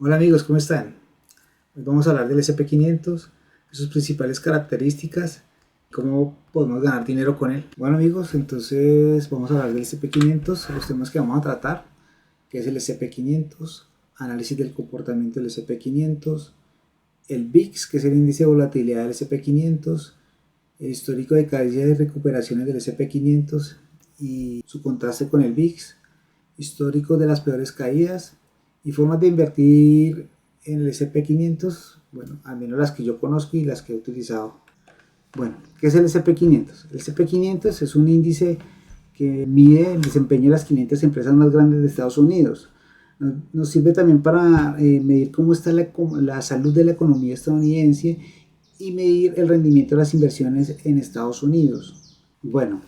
Hola amigos, ¿cómo están? Hoy vamos a hablar del SP500, sus principales características, cómo podemos ganar dinero con él. Bueno amigos, entonces vamos a hablar del SP500, los temas que vamos a tratar, que es el SP500, análisis del comportamiento del SP500, el VIX, que es el índice de volatilidad del SP500, el histórico de caídas y recuperaciones del SP500 y su contraste con el VIX, histórico de las peores caídas y formas de invertir en el SP500, bueno, al menos las que yo conozco y las que he utilizado. Bueno, ¿qué es el SP500? El SP500 es un índice que mide el desempeño de las 500 empresas más grandes de Estados Unidos. Nos sirve también para medir cómo está la salud de la economía estadounidense y medir el rendimiento de las inversiones en Estados Unidos. Bueno,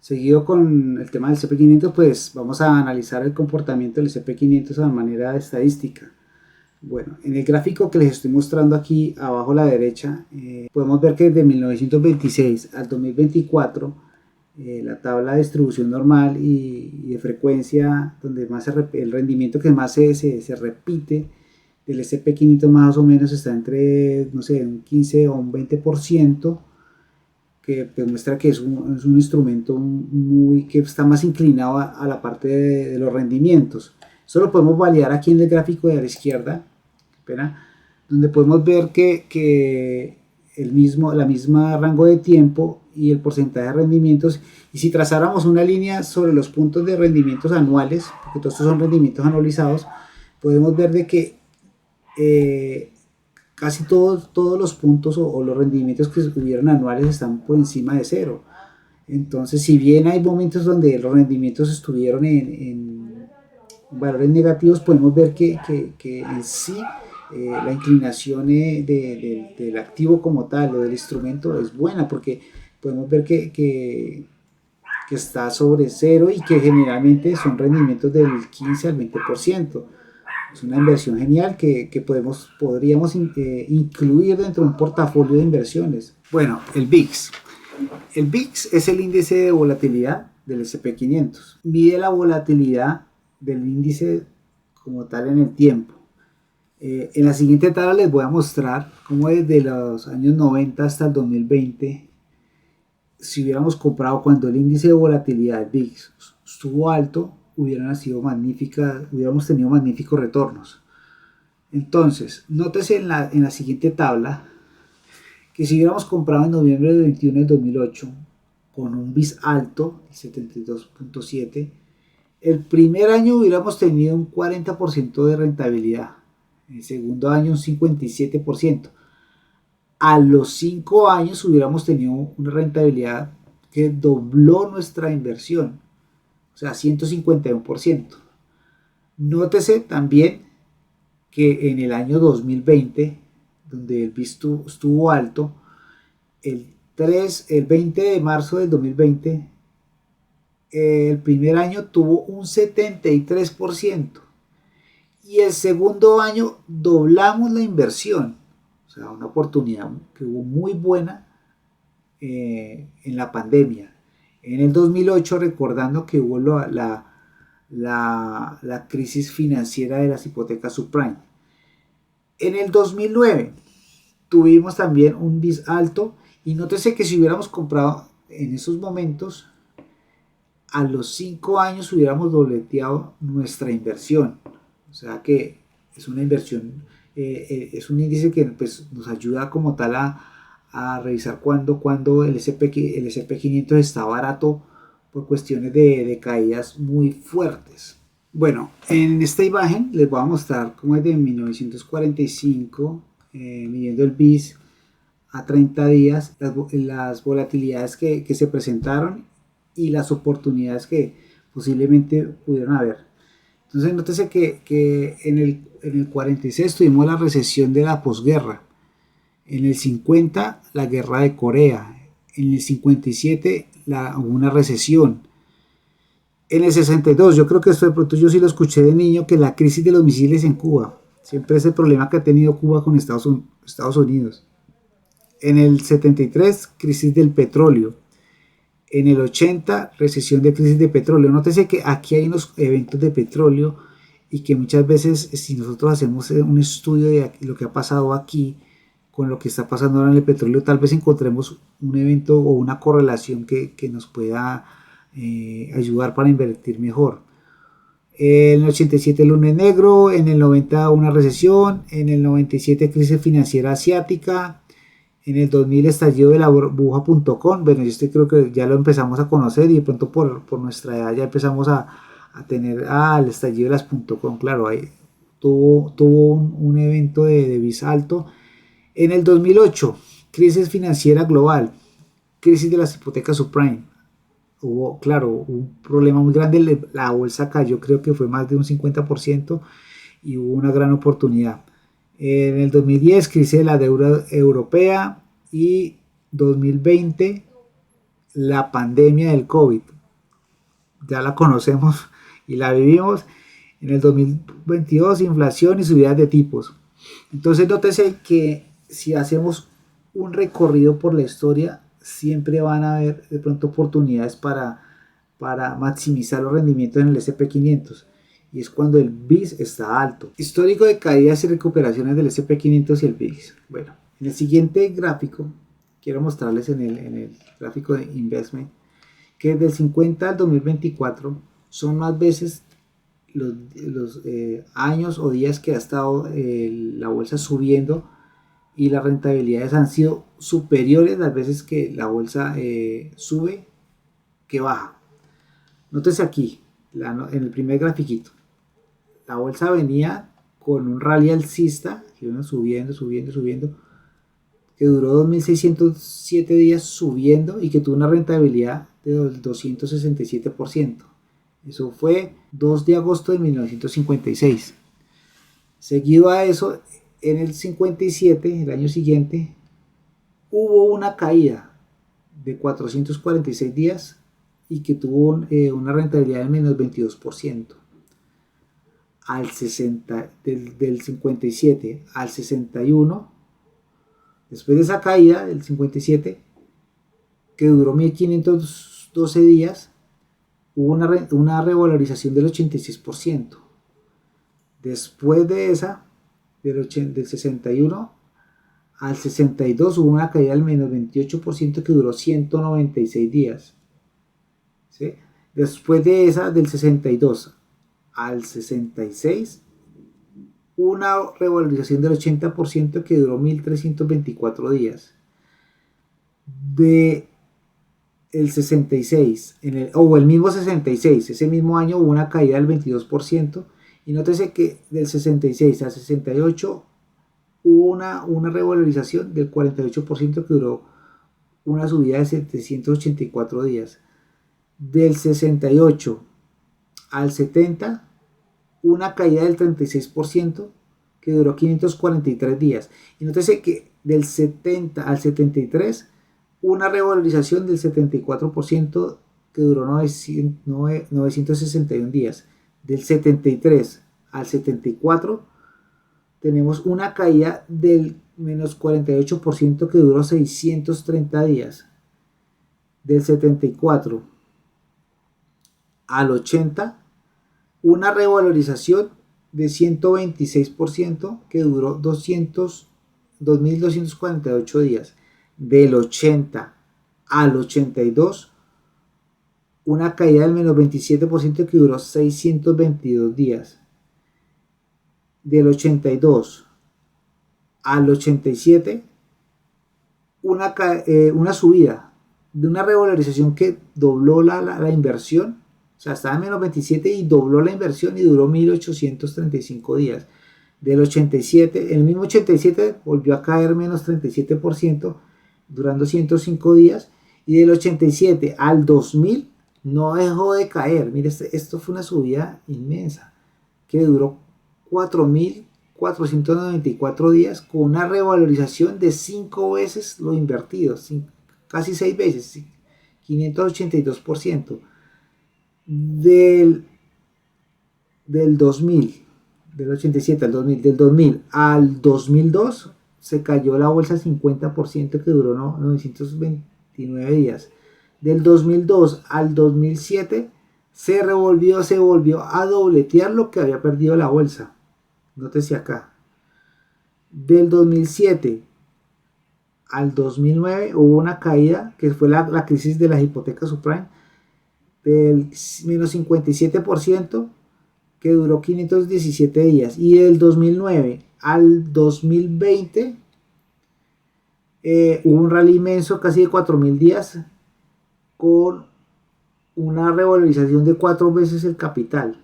seguido con el tema del SP500, pues vamos a analizar el comportamiento del SP500 de manera estadística. Bueno, en el gráfico que les estoy mostrando aquí abajo a la derecha, podemos ver que desde 1926 al 2024, la tabla de distribución normal y de frecuencia, donde más el rendimiento que más se repite del SP500 más o menos está entre, no sé, un 15 o un 20%, que demuestra que es un instrumento que está más inclinado a la parte de los rendimientos. Eso lo podemos validar aquí en el gráfico de la izquierda, donde podemos ver que la misma rango de tiempo y el porcentaje de rendimientos, y si trazáramos una línea sobre los puntos de rendimientos anuales, porque todos estos son rendimientos anualizados, podemos ver de que casi todos los puntos o los rendimientos que hubieron anuales están por encima de cero. Entonces, si bien hay momentos donde los rendimientos estuvieron en valores negativos, podemos ver que en sí la inclinación del activo como tal o del instrumento es buena, porque podemos ver que está sobre cero y que generalmente son rendimientos del 15 al 20%. Es una inversión genial que podríamos incluir dentro de un portafolio de inversiones. Bueno, el VIX. El VIX es el índice de volatilidad del SP500. Mide la volatilidad del índice como tal en el tiempo. En la siguiente tabla les voy a mostrar cómo desde los años 90 hasta el 2020, si hubiéramos comprado cuando el índice de volatilidad del VIX estuvo alto, hubiéramos tenido magníficos retornos. Entonces, nótese en la siguiente tabla que si hubiéramos comprado en noviembre del 21 del 2008 con un BIS alto, 72.7, el primer año hubiéramos tenido un 40% de rentabilidad, el segundo año un 57%. A los 5 años hubiéramos tenido una rentabilidad que dobló nuestra inversión, o sea, 151%. Nótese también que en el año 2020, donde el BIS estuvo alto, el 20 de marzo del 2020, el primer año tuvo un 73% y el segundo año doblamos la inversión, o sea, una oportunidad que hubo muy buena en la pandemia. En el 2008, recordando que hubo la crisis financiera de las hipotecas subprime. En el 2009 tuvimos también un BIS alto y nótese que si hubiéramos comprado en esos momentos, a los 5 años hubiéramos dobleteado nuestra inversión. O sea que es una inversión, es un índice que pues, nos ayuda como tal a revisar cuando el SP500 está barato por cuestiones de caídas muy fuertes. Bueno, en esta imagen les voy a mostrar cómo es de 1945, midiendo el BIS a 30 días, las volatilidades que se presentaron y las oportunidades que posiblemente pudieron haber. Entonces, nótese que en el 46 tuvimos la recesión de la posguerra, en el 50 la guerra de Corea, en el 57 hubo una recesión. En el 62, yo creo que esto de pronto yo sí lo escuché de niño, que la crisis de los misiles en Cuba. Siempre es el problema que ha tenido Cuba con Estados Unidos. En el 73, crisis del petróleo. En el 80, recesión de crisis de petróleo. Nótese que aquí hay unos eventos de petróleo y que muchas veces si nosotros hacemos un estudio de lo que ha pasado aquí con lo que está pasando ahora en el petróleo, tal vez encontremos un evento o una correlación que nos pueda ayudar para invertir mejor. En el 87 lunes negro, en el 90 una recesión, en el 97 crisis financiera asiática, en el 2000 estallido de la burbuja.com. Bueno, yo creo que ya lo empezamos a conocer y de pronto por nuestra edad ya empezamos a tener el estallido de las .com. Claro, ahí tuvo un evento de vis alto. En el 2008, crisis financiera global, crisis de las hipotecas subprime. Hubo, claro, un problema muy grande, la bolsa cayó, creo que fue más de un 50% y hubo una gran oportunidad. En el 2010, crisis de la deuda europea y 2020, la pandemia del COVID. Ya la conocemos y la vivimos. En el 2022, inflación y subidas de tipos. Entonces, nótese que si hacemos un recorrido por la historia, siempre van a haber de pronto oportunidades para maximizar los rendimientos en el SP500 y es cuando el VIX está alto. Histórico de caídas y recuperaciones del SP500 y el VIX. Bueno, en el siguiente gráfico quiero mostrarles en el gráfico de investment que desde el 50 al 2024 son más veces los años o días que ha estado la bolsa subiendo y las rentabilidades han sido superiores las veces que la bolsa sube que baja. Nótese aquí, en el primer grafiquito, la bolsa venía con un rally alcista que iba subiendo, que duró 2.607 días subiendo y que tuvo una rentabilidad del 267%. Eso fue 2 de agosto de 1956. Seguido a eso, en el 57, el año siguiente, hubo una caída de 446 días y que tuvo una rentabilidad del menos 22%. Del 57 al 61, después de esa caída del 57, que duró 1512 días, hubo una revalorización del 86%. Después de esa, del 61 al 62, hubo una caída del menos 28% que duró 196 días. ¿Sí? Después de esa, del 62 al 66, una revalorización del 80% que duró 1324 días. De el 66, el mismo 66, ese mismo año hubo una caída del 22%, y nótese que del 66 al 68 hubo una revalorización del 48% que duró una subida de 784 días. Del 68 al 70, una caída del 36% que duró 543 días. Y nótese que del 70 al 73, una revalorización del 74% que duró 961 días. Del 73 al 74, tenemos una caída del menos 48% que duró 630 días. Del 74 al 80, una revalorización de 126% que duró 2.248 días. Del 80 al 82, una caída del menos 27% que duró 622 días. Del 82 al 87, una subida de una revalorización que dobló la inversión. O sea, estaba en menos 27 y dobló la inversión y duró 1835 días. Del 87, el mismo 87 volvió a caer menos 37%, durando 105 días. Y del 87 al 2000 no dejó de caer. Mire, esto fue una subida inmensa que duró 4.494 días con una revalorización de 5 veces lo invertido, casi 6 veces, 582%. Del 2000, del 87 al 2000, del 2000 al 2002 se cayó la bolsa 50% que duró 929 días. Del 2002 al 2007 se volvió a dobletear lo que había perdido la bolsa. Nótese acá. Del 2007 al 2009 hubo una caída, que fue la crisis de las hipotecas subprime, del menos 57%, que duró 517 días. Y del 2009 al 2020 hubo un rally inmenso, casi de 4.000 días, con una revalorización de 4 veces el capital.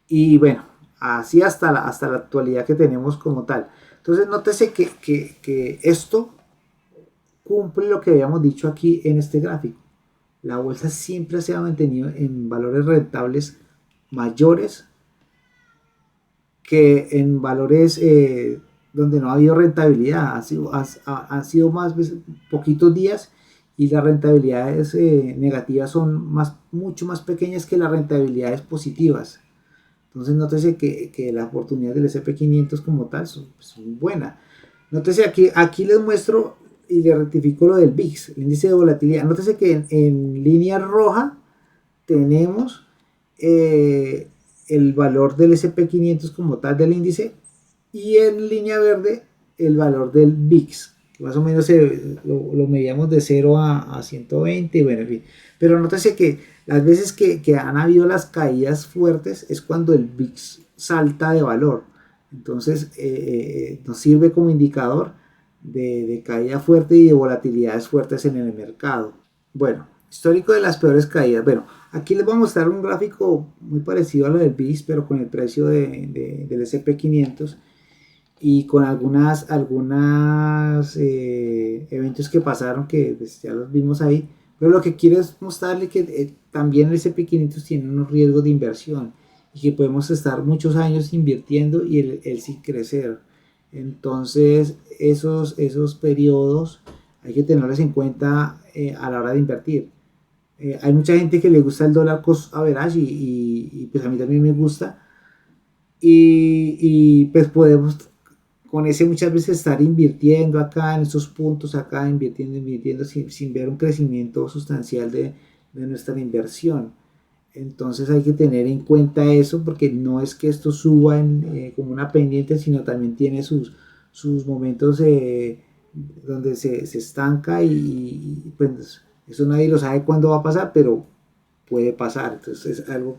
Y bueno, así hasta la actualidad que tenemos como tal. Entonces nótese que esto cumple lo que habíamos dicho aquí en este gráfico. La bolsa siempre se ha mantenido en valores rentables mayores que en valores donde no ha habido rentabilidad. Han sido más poquitos días y las rentabilidades negativas son mucho más pequeñas que las rentabilidades positivas. Entonces nótese que la oportunidad del SP500 como tal son buenas. Nótese aquí les muestro y le rectifico lo del VIX, el índice de volatilidad. Nótese que en línea roja tenemos el valor del SP500 como tal del índice, y en línea verde el valor del VIX, que más o menos lo medíamos de 0 a 120, bueno, en fin. Pero nótese que las veces que han habido las caídas fuertes es cuando el VIX salta de valor. Entonces nos sirve como indicador de caída fuerte y de volatilidades fuertes en el mercado. Bueno, histórico de las peores caídas. Bueno, aquí les voy a mostrar un gráfico muy parecido a lo del VIX, pero con el precio del SP500 y con algunos eventos que pasaron que pues, ya los vimos ahí. Pero lo que quiero es mostrarle que también el SP500 tiene unos riesgos de inversión y que podemos estar muchos años invirtiendo y él sí crecer. Entonces esos periodos hay que tenerlos en cuenta a la hora de invertir. Hay mucha gente que le gusta el dólar cost average y pues a mí también me gusta, y pues podemos con ese muchas veces estar invirtiendo acá en estos puntos, acá invirtiendo sin ver un crecimiento sustancial de nuestra inversión. Entonces hay que tener en cuenta eso, porque no es que esto suba como una pendiente, sino también tiene sus momentos donde se estanca y pues eso nadie lo sabe cuándo va a pasar, pero puede pasar. Entonces es algo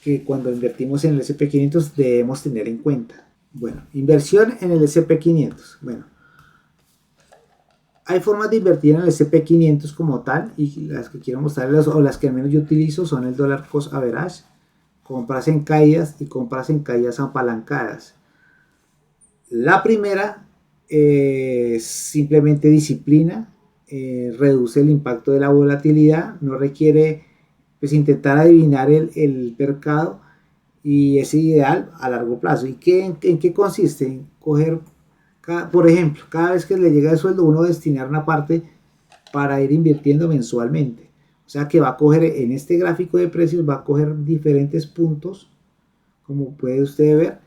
que cuando invertimos en el SP500 debemos tener en cuenta. Bueno, inversión en el SP500. Bueno, hay formas de invertir en el SP500 como tal, y las que quiero mostrarles o las que al menos yo utilizo son el dólar cost average, compras en caídas y compras en caídas apalancadas. La primera es simplemente disciplina, reduce el impacto de la volatilidad, no requiere pues intentar adivinar el mercado, y es ideal a largo plazo. ¿Y en qué consiste? En coger, por ejemplo, cada vez que le llega el sueldo, uno destinar una parte para ir invirtiendo mensualmente. O sea que va a coger en este gráfico de precios, va a coger diferentes puntos, como puede usted ver,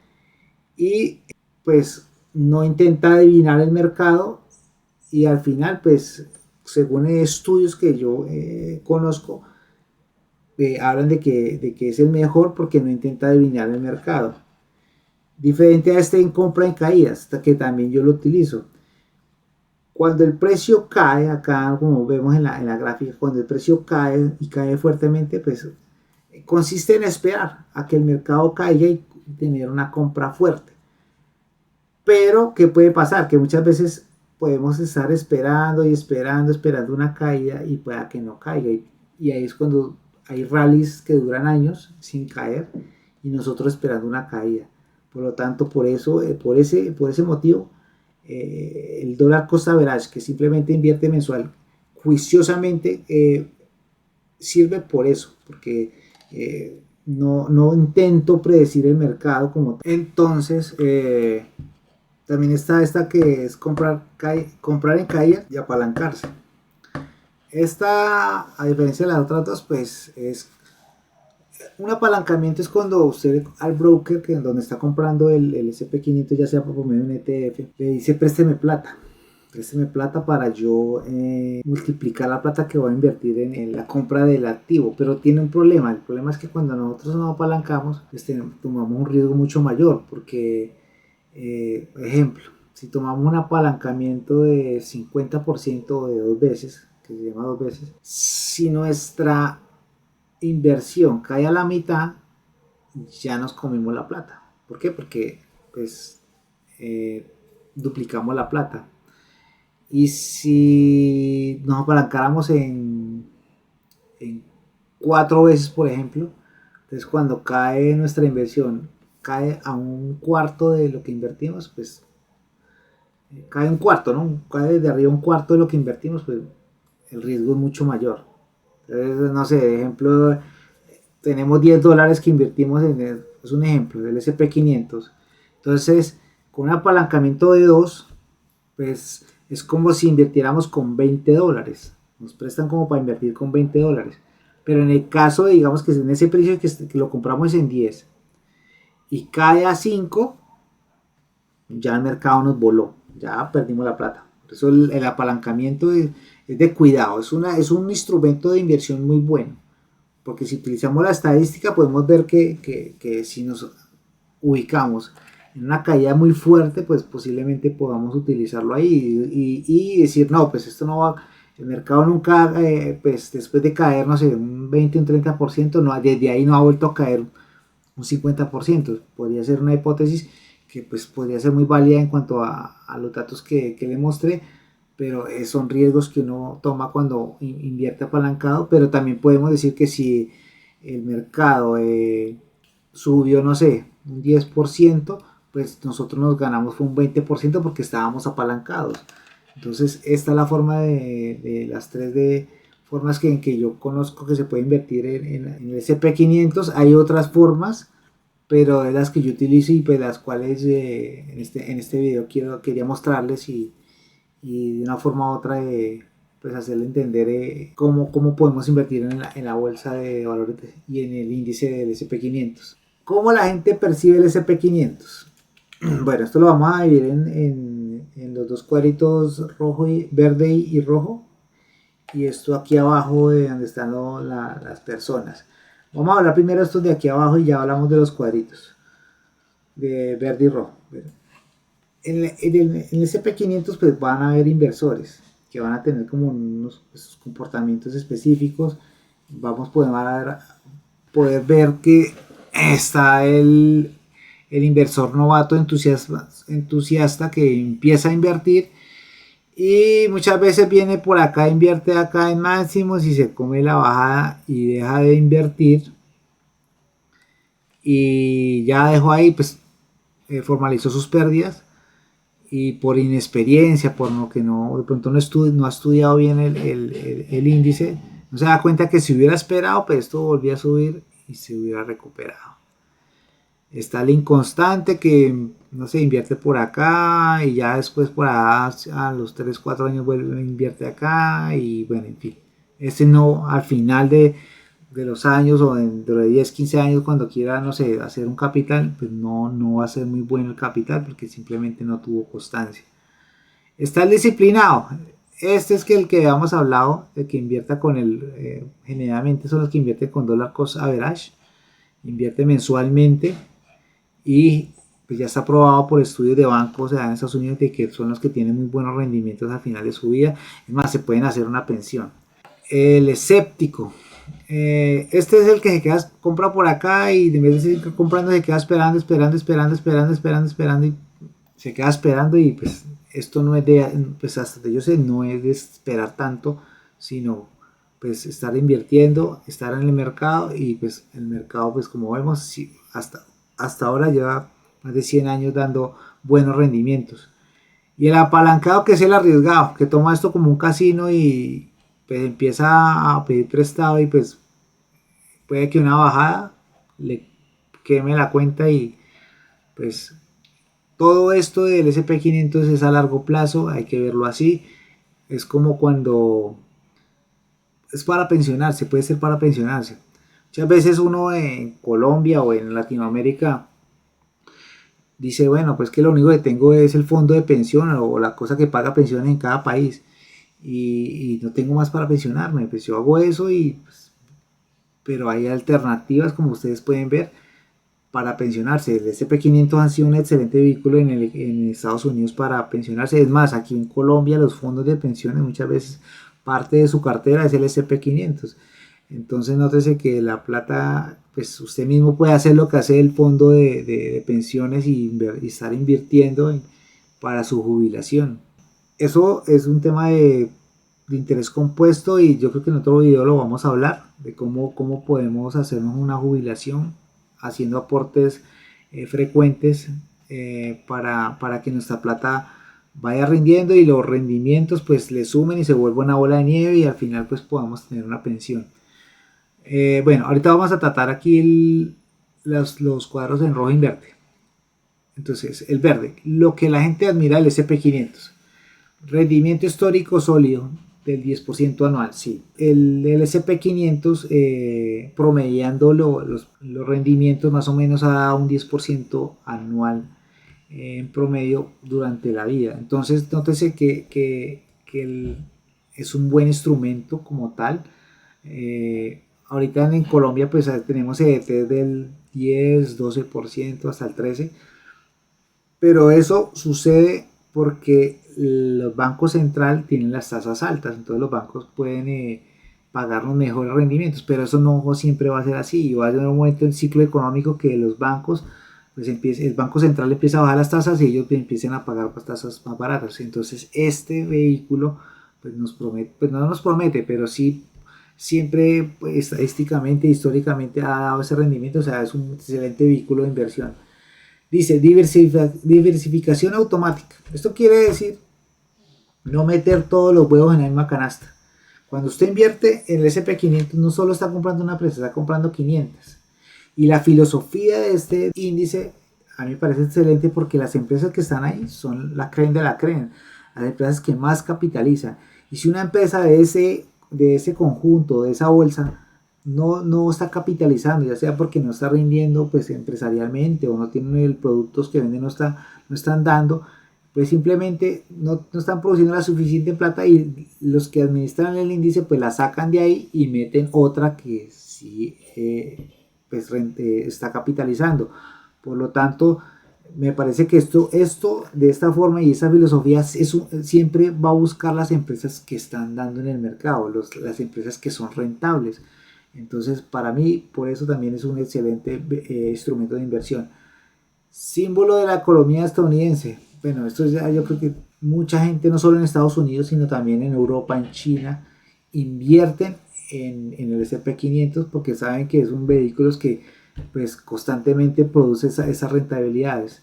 y pues no intenta adivinar el mercado, y al final pues según estudios que yo conozco, hablan de que es el mejor porque no intenta adivinar el mercado. Diferente a este en compra en caídas, que también yo lo utilizo. Cuando el precio cae, acá como vemos en la gráfica, cuando el precio cae y cae fuertemente, pues consiste en esperar a que el mercado caiga y tener una compra fuerte. Pero, ¿qué puede pasar? Que muchas veces podemos estar esperando una caída y pueda que no caiga. Y ahí es cuando hay rallies que duran años sin caer y nosotros esperando una caída. Por lo tanto, por ese motivo, el dólar cost average, que simplemente invierte mensual juiciosamente, sirve por eso, porque no intento predecir el mercado como tal. Entonces, también está esta que es comprar en caída y apalancarse. Esta, a diferencia de las otras dos, pues es un apalancamiento. Es cuando usted al broker, donde está comprando el SP500, ya sea por medio de un ETF, le dice présteme plata. présteme plata para yo multiplicar la plata que voy a invertir en la compra del activo. Pero tiene un problema. El problema es que cuando nosotros nos apalancamos, pues tomamos un riesgo mucho mayor. Porque, ejemplo, si tomamos un apalancamiento de 50% o de 2 veces, que se llama 2 veces, si nuestra inversión cae a la mitad, ya nos comimos la plata. ¿Por qué? Porque pues duplicamos la plata. Y si nos apalancáramos en 4 veces, por ejemplo, entonces cuando cae nuestra inversión, cae a un cuarto de lo que invertimos, pues cae un cuarto, ¿no? Cae de arriba un cuarto de lo que invertimos, pues el riesgo es mucho mayor. Entonces, no sé, de ejemplo, tenemos $10 que invertimos es un ejemplo, del SP500. Entonces, con un apalancamiento de 2, pues es como si invirtiéramos con $20. Nos prestan como para invertir con $20. Pero en el caso de, digamos que en ese precio que lo compramos en 10 y cae a 5, ya el mercado nos voló, ya perdimos la plata. Por eso el apalancamiento es de cuidado, es un instrumento de inversión muy bueno. Porque si utilizamos la estadística podemos ver que si nos ubicamos en una caída muy fuerte, pues posiblemente podamos utilizarlo ahí y decir, no, pues esto no va, el mercado nunca, pues después de caer, no sé, un 20, un 30%, no, desde ahí no ha vuelto a caer un 50%. Podría ser una hipótesis que pues podría ser muy válida en cuanto a los datos que le mostré, pero son riesgos que uno toma cuando invierte apalancado. Pero también podemos decir que si el mercado subió, no sé, un 10%, pues nosotros nos ganamos un 20% porque estábamos apalancados. Entonces esta es la forma de las tres formas en que yo conozco que se puede invertir en el SP500. Hay otras formas, pero es las que yo utilizo y pues las cuales en este video quería mostrarles y de una forma u otra pues hacerle entender cómo podemos invertir en la bolsa de valores y en el índice del SP500. ¿Cómo la gente percibe el SP500? Bueno, esto lo vamos a dividir en los dos cuadritos rojo y verde y rojo, y esto aquí abajo de donde están las personas. Vamos a hablar primero de estos de aquí abajo y ya hablamos de los cuadritos de verde y rojo. En el SP500 pues van a haber inversores que van a tener como unos comportamientos específicos. Vamos a poder ver que está el inversor novato entusiasta que empieza a invertir y muchas veces viene por acá, invierte acá en máximos y se come la bajada y deja de invertir y ya dejó ahí, pues formalizó sus pérdidas y por inexperiencia, por lo que no, de pronto no ha estudiado bien el índice, no se da cuenta que si hubiera esperado, pues esto volvía a subir y se hubiera recuperado. Está el inconstante que, no sé, invierte por acá y ya después por allá a los 3 4 años vuelve, invierte acá y bueno, en fin. Este no, al final de los años o dentro de 10 15 años cuando quiera, no sé, hacer un capital, pues no va a ser muy bueno el capital porque simplemente no tuvo constancia. Está el disciplinado. Este es que el que habíamos hablado, de que invierta con generalmente son los que invierten con dollar cost average, invierte mensualmente y pues ya está probado por estudios de bancos en Estados Unidos de que son los que tienen muy buenos rendimientos al final de su vida. Es más, se pueden hacer una pensión. El escéptico. Este es el que se queda, compra por acá y en vez de seguir comprando se queda esperando y se queda esperando y pues esto no es pues hasta donde yo sé, no es de esperar tanto, sino pues estar invirtiendo, estar en el mercado y pues el mercado pues como vemos hasta ahora lleva más de 100 años dando buenos rendimientos. Y el apalancado, que es el arriesgado, que toma esto como un casino y pues empieza a pedir prestado y pues puede que una bajada le queme la cuenta y pues todo esto del SP500 es a largo plazo, hay que verlo así. Es como cuando es para pensionarse, puede ser para pensionarse. Muchas veces uno en Colombia o en Latinoamérica dice, bueno, pues que lo único que tengo es el fondo de pensión o la cosa que paga pensiones en cada país y no tengo más para pensionarme, pues yo hago eso y pues, pero hay alternativas como ustedes pueden ver para pensionarse. El SP500 ha sido un excelente vehículo en Estados Unidos para pensionarse. Es más, aquí en Colombia los fondos de pensiones muchas veces parte de su cartera es el SP500. Entonces nótese que la plata, pues usted mismo puede hacer lo que hace el fondo de pensiones y estar invirtiendo para su jubilación. Eso es un tema de interés compuesto y yo creo que en otro video lo vamos a hablar de cómo podemos hacernos una jubilación haciendo aportes frecuentes para que nuestra plata vaya rindiendo y los rendimientos pues le sumen y se vuelva una bola de nieve y al final pues podamos tener una pensión. Bueno, ahorita vamos a tratar aquí los cuadros en rojo y en verde. Entonces, el verde, lo que la gente admira del SP500, rendimiento histórico sólido del 10% anual, sí. El SP500 promediando los rendimientos más o menos a dado un 10% anual en promedio durante la vida. Entonces, nótese que es un buen instrumento como tal. Ahorita en Colombia pues tenemos CDT del 10, 12% hasta el 13%, pero eso sucede porque los bancos central tienen las tasas altas, entonces los bancos pueden pagar los mejores rendimientos, pero eso no siempre va a ser así, va a haber un momento en el ciclo económico que los bancos, pues el Banco Central empieza a bajar las tasas y ellos empiezan a pagar las tasas más baratas. Entonces este vehículo pues nos promete, pues no nos promete, pero sí siempre pues, estadísticamente, históricamente ha dado ese rendimiento, o sea, es un excelente vehículo de inversión. Dice diversificación automática. Esto quiere decir no meter todos los huevos en la misma canasta. Cuando usted invierte en el SP500 no solo está comprando una empresa, está comprando 500. Y la filosofía de este índice a mí me parece excelente porque las empresas que están ahí son la creen de la creen, las empresas que más capitalizan. Y si una empresa de ese conjunto, de esa bolsa, no está capitalizando, ya sea porque no está rindiendo pues empresarialmente o no tienen productos que venden, no están dando, pues simplemente no están produciendo la suficiente plata y los que administran el índice pues la sacan de ahí y meten otra que sí pues está capitalizando. Por lo tanto, me parece que esto de esta forma y esa filosofía siempre va a buscar las empresas que están dando en el mercado, las empresas que son rentables. Entonces, para mí, por eso también es un excelente instrumento de inversión. Símbolo de la economía estadounidense. Bueno, esto ya yo creo que mucha gente, no solo en Estados Unidos, sino también en Europa, en China, invierten en el SP500 porque saben que es un vehículo que pues constantemente produce esas rentabilidades.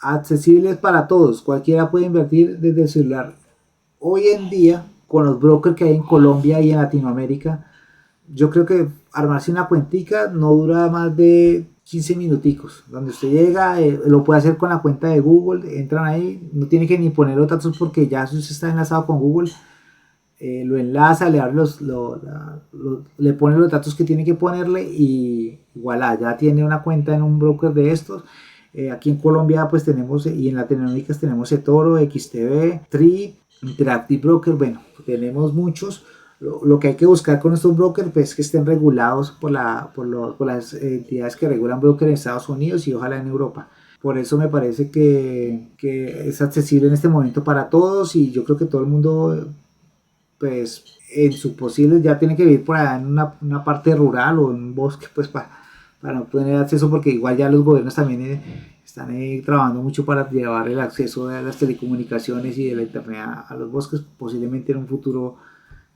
Accesibles para todos, cualquiera puede invertir desde el celular. Hoy en día, con los brokers que hay en Colombia y en Latinoamérica, yo creo que armarse una cuentica no dura más de 15 minuticos, donde usted llega, lo puede hacer con la cuenta de Google, entran ahí, no tiene que ni poner los datos porque ya si usted está enlazado con Google, lo enlaza, le abre le pone los datos que tiene que ponerle y voilà, ya tiene una cuenta en un broker de estos. Aquí en Colombia pues tenemos y en Latinoamérica tenemos eToro, XTB, Tri, Interactive Broker, bueno, tenemos muchos. Lo que hay que buscar con estos brokers pues, es que estén regulados por las entidades que regulan brokers en Estados Unidos y ojalá en Europa. Por eso me parece que es accesible en este momento para todos y yo creo que todo el mundo pues en su posible ya tiene que vivir por allá en una parte rural o en un bosque pues para no tener acceso porque igual ya los gobiernos también están trabajando mucho para llevar el acceso de las telecomunicaciones y de la internet a los bosques, posiblemente en un futuro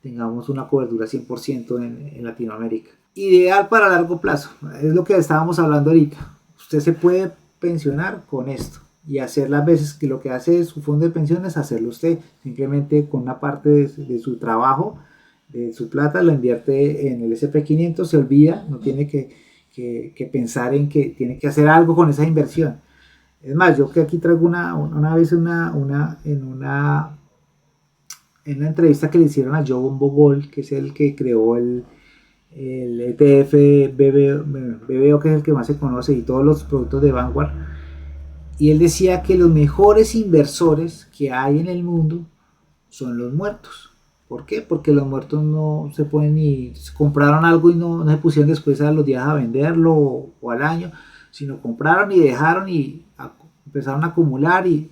tengamos una cobertura 100% en Latinoamérica. Ideal para largo plazo, es lo que estábamos hablando ahorita. Usted se puede pensionar con esto y hacer las veces que lo que hace su fondo de pensiones, hacerlo usted simplemente con una parte de su trabajo, de su plata, lo invierte en el SP500, se olvida, no tiene que pensar en que tiene que hacer algo con esa inversión. Es más, yo que aquí traigo una vez en una entrevista que le hicieron a Joe Bogle, que es el que creó el ETF BBO, que es el que más se conoce, y todos los productos de Vanguard, Y él decía que los mejores inversores que hay en el mundo son los muertos. ¿Por qué? Porque los muertos no se pueden ni compraron algo y no se pusieron después a los días a venderlo o al año, sino compraron y dejaron y empezaron a acumular y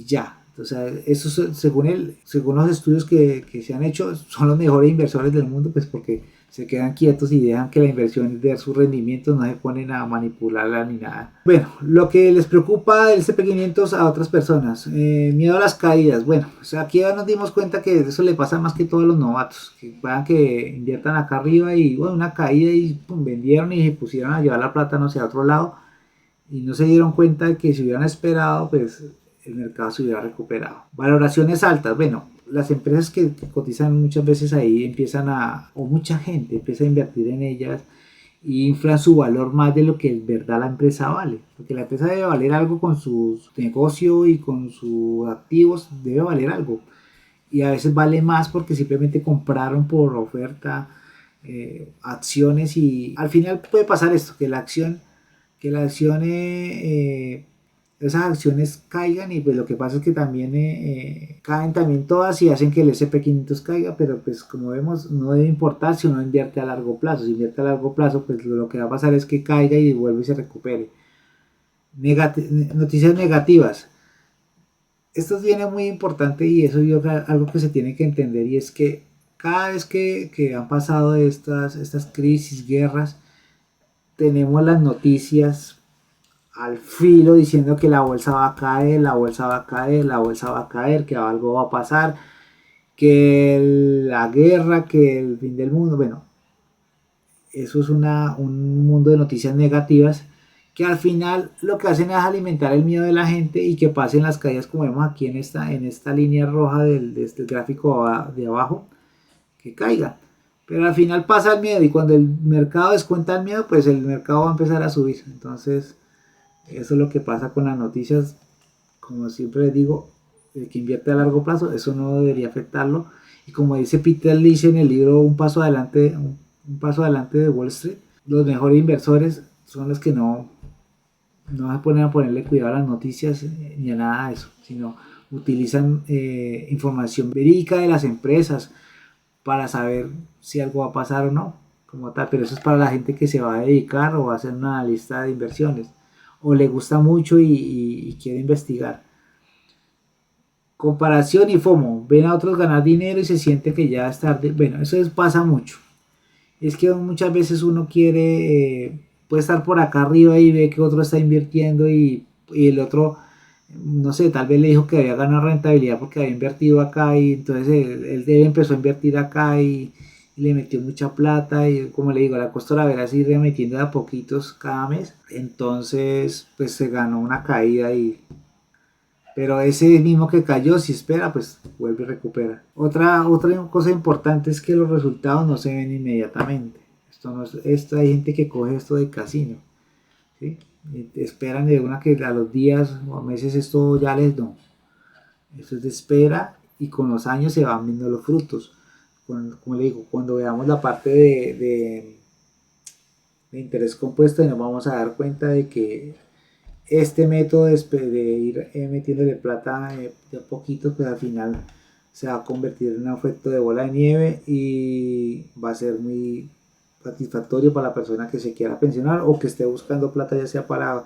ya. Entonces, eso según los estudios que se han hecho, son los mejores inversores del mundo, pues porque se quedan quietos y dejan que la inversión dé sus rendimientos, no se ponen a manipularla ni nada. Bueno, lo que les preocupa del SP500 a otras personas, miedo a las caídas. Bueno, o sea, aquí ya nos dimos cuenta que eso le pasa más que todos los novatos, que puedan que inviertan acá arriba y bueno, una caída y pum, vendieron y se pusieron a llevar la plata, no sé, a otro lado y no se dieron cuenta de que si hubieran esperado, pues el mercado se hubiera recuperado. Valoraciones altas, bueno, las empresas que cotizan muchas veces ahí o mucha gente empieza a invertir en ellas y inflan su valor más de lo que en verdad la empresa vale, porque la empresa debe valer algo con su negocio y con sus activos, debe valer algo, y a veces vale más porque simplemente compraron por oferta acciones y al final puede pasar esto, que la acción esas acciones caigan y pues lo que pasa es que también caen también todas y hacen que el SP500 caiga, pero pues como vemos no debe importar si uno invierte a largo plazo. Si invierte a largo plazo, pues lo que va a pasar es que caiga y vuelve y se recupere. Noticias negativas. Esto viene muy importante y eso es algo que se tiene que entender, y es que cada vez que han pasado estas crisis, guerras, tenemos las noticias al filo diciendo que la bolsa va a caer, la bolsa va a caer, la bolsa va a caer, que algo va a pasar, que la guerra, que el fin del mundo. Bueno, eso es un mundo de noticias negativas que al final lo que hacen es alimentar el miedo de la gente y que pasen las caídas como vemos aquí en esta línea roja de este gráfico de abajo, que caiga. Pero al final pasa el miedo y cuando el mercado descuenta el miedo, pues el mercado va a empezar a subir. Entonces, eso es lo que pasa con las noticias. Como siempre les digo, el que invierte a largo plazo, eso no debería afectarlo. Y como dice Peter Lynch en el libro Un paso adelante, un paso adelante de Wall Street, los mejores inversores son los que no se ponen a ponerle cuidado a las noticias ni a nada de eso, sino utilizan información verídica de las empresas para saber si algo va a pasar o no, como tal. Pero eso es para la gente que se va a dedicar o va a hacer una lista de inversiones o le gusta mucho y quiere investigar. Comparación y FOMO, ven a otros ganar dinero y se siente que ya es tarde. Bueno, eso pasa mucho. Es que muchas veces uno quiere, puede estar por acá arriba y ve que otro está invirtiendo y el otro, no sé, tal vez le dijo que había ganado rentabilidad porque había invertido acá y entonces él empezó a invertir acá y le metió mucha plata y como le digo, la costa la verás ir metiendo de a poquitos cada mes. Entonces pues se ganó una caída pero ese mismo que cayó, si espera, pues vuelve y recupera. Otra cosa importante es que los resultados no se ven inmediatamente. Hay gente que coge esto de casino, ¿sí? Esperan de una que a los días o meses esto ya les no. Eso es de espera y con los años se van viendo los frutos. Como le digo, cuando veamos la parte de interés compuesto, nos vamos a dar cuenta de que este método de ir metiéndole plata de a poquito, pues al final se va a convertir en un efecto de bola de nieve y va a ser muy satisfactorio para la persona que se quiera pensionar o que esté buscando plata, ya sea para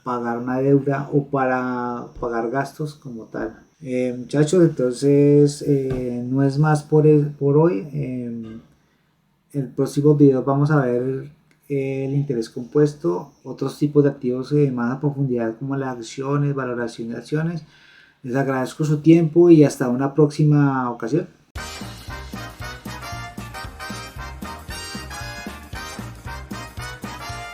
pagar una deuda o para pagar gastos como tal. Muchachos, entonces no es más por hoy. En el próximo video vamos a ver el interés compuesto, otros tipos de activos más a profundidad como las acciones, valoración de acciones. Les agradezco su tiempo y hasta una próxima ocasión.